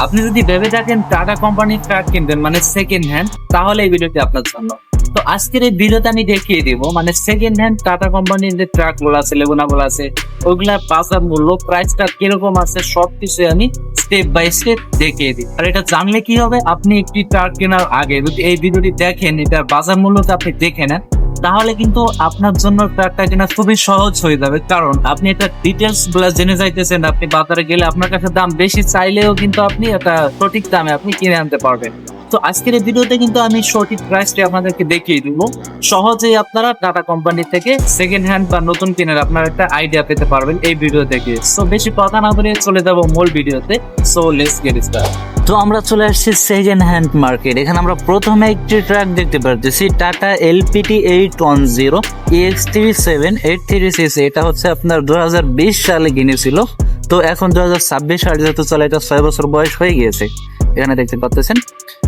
আপনি যদি ভেবে থাকেন টাটা কোম্পানির ট্রাক কিনবেন মানে সেকেন্ড হ্যান্ড, তাহলে এই ভিডিওটি আপনার জন্য। তো আজকের এই ভিডিওতে আমি দেখিয়ে দিব মানে সেকেন্ড হ্যান্ড টাটা কোম্পানির যে ট্রাক গুলো আছে, লেগুনা গুলো আছে, ওইগুলার বাজার মূল্য, প্রাইসটা কিরকম আছে, সবকিছু আমি স্টেপ বাই স্টেপ দেখিয়ে দিই। আর এটা জানলে কি হবে, আপনি একটি ট্রাক কেনার আগে যদি এই ভিডিওটি দেখেন, এটার বাজার মূল্যটা আপনি দেখে নেন, তাহলে কিন্তু আপনার জন্য ট্রাকটা কেনা খুবই সহজ হয়ে যাবে। কারণ আপনি এটা ডিটেলস গুলা জেনে যাইতেছেন, আপনি বাজারে গেলে আপনার কাছে দাম বেশি চাইলেও কিন্তু আপনি এটা সঠিক দামে আপনি কিনে আনতে পারবেন। তো আজকের এই ভিডিওতে কিন্তু আমি সঠিক প্রাইসটি আপনাদেরকে দেখিয়ে দিব। সহজেই আপনারা টাটা কোম্পানি থেকে সেকেন্ড হ্যান্ড বা নতুন কেনার আপনারা একটা আইডিয়া পেতে পারবেন এই ভিডিও থেকে। সো বেশি কথা না বলে চলে যাব মূল ভিডিওতে। So let's get start. তো আমরা চলে আসছি সেকেন্ড হ্যান্ড মার্কেট। এখানে আমরা প্রথমে একটি ট্রাক দেখতে পাচ্ছি, টাটা এলপিটি 810 EX37 836। এটা হচ্ছে আপনার 2020 সালে কিনেছিল, তো এখন 2026 সালে যেহেতু চলে, এটা 6 বছর বয়স হয়ে গিয়েছে। এখানে দেখতে পাচ্ছেন।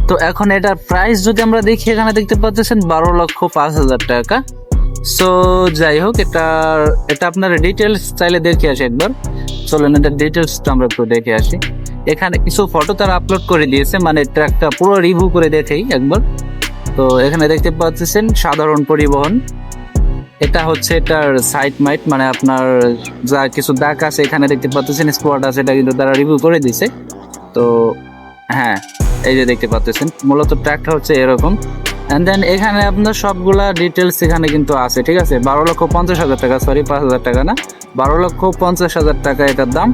তো এখন এটার প্রাইস যদি আমরা দেখি, এখানে দেখতে পাচ্ছেন 12,05,000 টাকা। সো যাই হোক, এটা আপনার ডিটেলস চাইলে দেখে আসি একবার। চলেন এটার ডিটেলসটা আমরা একটু দেখে আসি। এখানে কিছু ফটো তারা আপলোড করে দিয়েছে, মানে ট্র্যাকটা পুরো রিভিউ করে দেখেই একবার। তো এখানে দেখতে পাচ্ছেন সাধারণ পরিবহন, এটা হচ্ছে এটার সাইড মাইট, মানে আপনার যা কিছু দাগ আছে এখানে দেখতে পাচ্ছেন, স্পট আছে, এটা কিন্তু তারা রিভিউ করে দিয়েছে। তো হ্যাঁ, এই যে দেখতে পাচ্ছেন মূলত ট্র্যাকটা হচ্ছে এরকম। এন্ড দেন এখানে আপনার সবগুলা ডিটেলস এখানে কিন্তু আছে, ঠিক আছে। 12,50,000 টাকা, সরি 5,000 টাকা না, 12,50,000 টাকা এটার দাম।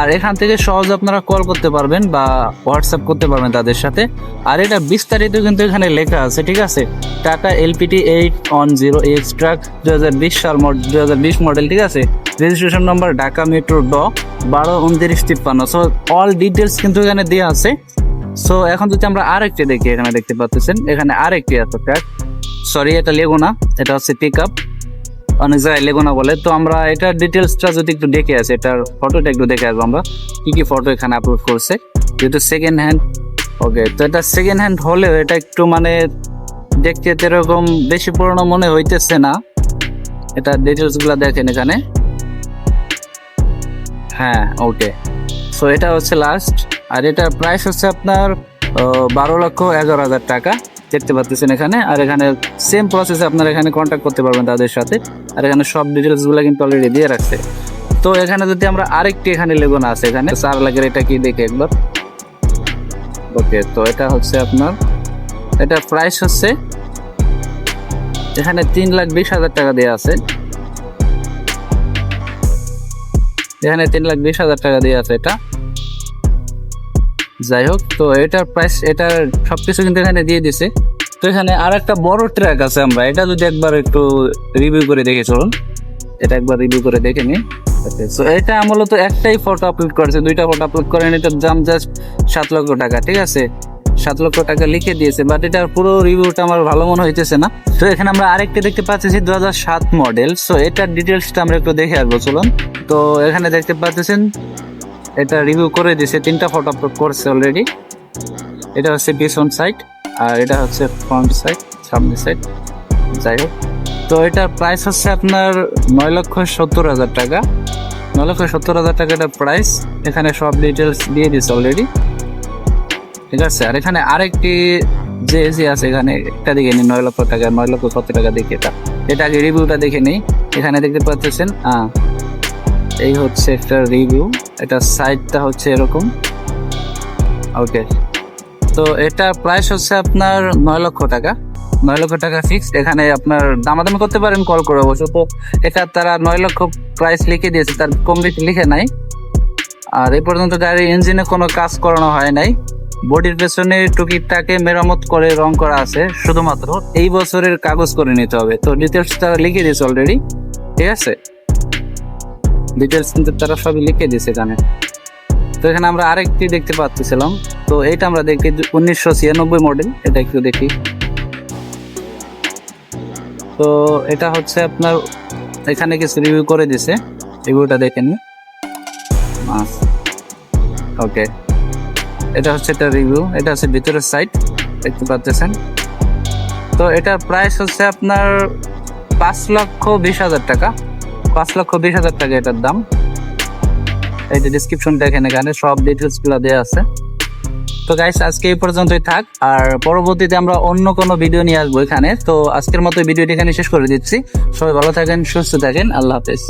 আর এখান থেকে সহজ আপনারা কল করতে পারবেন বা হোয়াটসঅ্যাপ করতে পারবেন তাদের সাথে। আর এটা বিস্তারিত কিন্তু এখানে লেখা আছে, ঠিক আছে। Tata LPT 810 EX truck 2020 model, ঠিক আছে। রেজিস্ট্রেশন নাম্বার ঢাকা মেট্রো ড 122953। সো অল ডিটেলস কিন্তু এখানে দেওয়া আছে। সো এখন যদি আমরা আরেকটি দেখি, এখানে দেখতে পাচ্ছেন এখানে আরেকটি আছে ট্রাক, সরি এটা লেগুনা, এটা হচ্ছে পিক আপ, অনেক জায়গায় লেগুনা বলে। তো আমরা এটার ডিটেলসটা যদি একটু দেখে আসি, এটার ফটোটা একটু দেখে আসবো আমরা, কি কি ফটো এখানে আপলোড করছে, যেহেতু সেকেন্ড হ্যান্ড। ওকে, তো এটা সেকেন্ড হ্যান্ড হলেও এটা একটু মানে দেখতে এরকম বেশি পুরনো মনে হইতেছে না। এটা ডিটেলস গুলা দেখেন এখানে। হ্যাঁ, ওকে। সো এটা হচ্ছে লাস্ট, আর এটার প্রাইস হচ্ছে আপনার 12,11,000 টাকা, দেখতে পাচ্ছেন এখানে। আর এখানে সেম প্রসেসে আপনারা এখানে কন্ট্যাক্ট করতে পারবেন তাদের সাথে। আর এখানে সব ডিটেলস গুলো কিন্তু অলরেডি দিয়ে রাখছে। তো এখানে যদি আমরা আরেকটি এখানে লেগুনা আছে, এখানে 4 লাখের, এটা কি দেখে একবার। ওকে, তো এটা হচ্ছে আপনার, এটার প্রাইস হচ্ছে এখানে 3,20,000 টাকা দেওয়া আছে। এখানে 3,20,000 টাকা দিয়ে আছে এটা। যাই হোক, তো এটার প্রাইস, এটার সবকিছু কিন্তু এখানে দিয়ে দিছে। তো এখানে আর একটা বড় ট্র্যাক আছে, আমরা এটা যদি একবার একটু রিভিউ করে দেখে চলুন, এটা একবার রিভিউ করে দেখে নিই। তো এটা মূলত একটাই ফটো আপলোড করেছে, 2টা ফটো আপলোড করেন। এটার দাম জাস্ট 7 লক্ষ টাকা, ঠিক আছে। 7 লক্ষ টাকা লিখে দিয়েছে, বাট এটার পুরো রিভিউটা আমার ভালো মনে হইতেছে না। তো এখানে আমরা আরেকটা দেখতে পাচ্ছি 2007 মডেল। সো এটার ডিটেলসটা আমরা একটু দেখে আসবো, চলুন। তো এখানে দেখতে পাচ্ছেন এটা রিভিউ করে দিয়েছে, 3টা ফটো আপলোড করছে অলরেডি। এটা হচ্ছে পিছন সাইড, আর এটা হচ্ছে ফ্রন্ট সাইড, সামনের সাইড। যাই হোক, তো এটার প্রাইস হচ্ছে আপনার 9,70,000 টাকা। 9,70,000 টাকা এটার প্রাইস। এখানে সব ডিটেলস দিয়ে দিচ্ছে অলরেডি, ঠিক আছে। আর এখানে আরেকটি যে আছে, এখানে একটা দিকে নিই 9 লক্ষ টাকা, 9,70,000 টাকা দেখে এটা আগে রিভিউটা দেখে নেই। এখানে দেখতে পাচ্ছেন এই হচ্ছে একটা রিভিউ, এটা সাইডটা হচ্ছে এরকম। ওকে, তো এটা প্রাইস হচ্ছে আপনার 9 লক্ষ টাকা। 9 লক্ষ টাকা ফিক্সড। এখানে আপনার দামাদামি করতে পারেন কল করে অবশ্য। তো এটা তারা 9 লক্ষ প্রাইস লিখে দিয়েছে, তার কম বেশি লিখে নাই। আর এই পর্যন্ত গাড়ির ইঞ্জিনে কোনো কাজ করানো হয় নাই। বডির পেছনে টুকিটাকে মেরামত করে রং করা আছে, শুধুমাত্র এই বছরের কাগজ করে নিতে হবে। তো ডিটেলস তারা লিখে দিয়েছে অলরেডি, ঠিক আছে। ডিটেলস কিন্তু তারা সবই লিখে দিয়েছে এখানে। তো এখানে আমরা আরেকটি দেখতে পাচ্ছিলাম, তো এটা আমরা দেখি 1996 মডেল, এটা একটু দেখি। তো এটা হচ্ছে আপনার এখানে কিছু রিভিউ করে দিছে, রিভিউটা দেখে নিন। ওকে, এটা হচ্ছে এটা রিভিউ, এটা হচ্ছে ভিতরের সাইড, দেখতে পাচ্ছেন। তো এটার প্রাইস হচ্ছে আপনার 5,20,000 টাকা। 5,20,000 টাকা এটার দাম। এই যে ডিসক্রিপশন দেখেন, এখানে সব ডিটেলস গুলো দেওয়া আছে। তো গাইস আজকে এই পর্যন্তই থাক, আর পরবর্তীতে আমরা অন্য কোনো ভিডিও নিয়ে আসবো এখানে। তো আজকের মতো ভিডিওটি এখানে শেষ করে দিচ্ছি। সবাই ভালো থাকেন, সুস্থ থাকেন, আল্লাহ হাফেজ।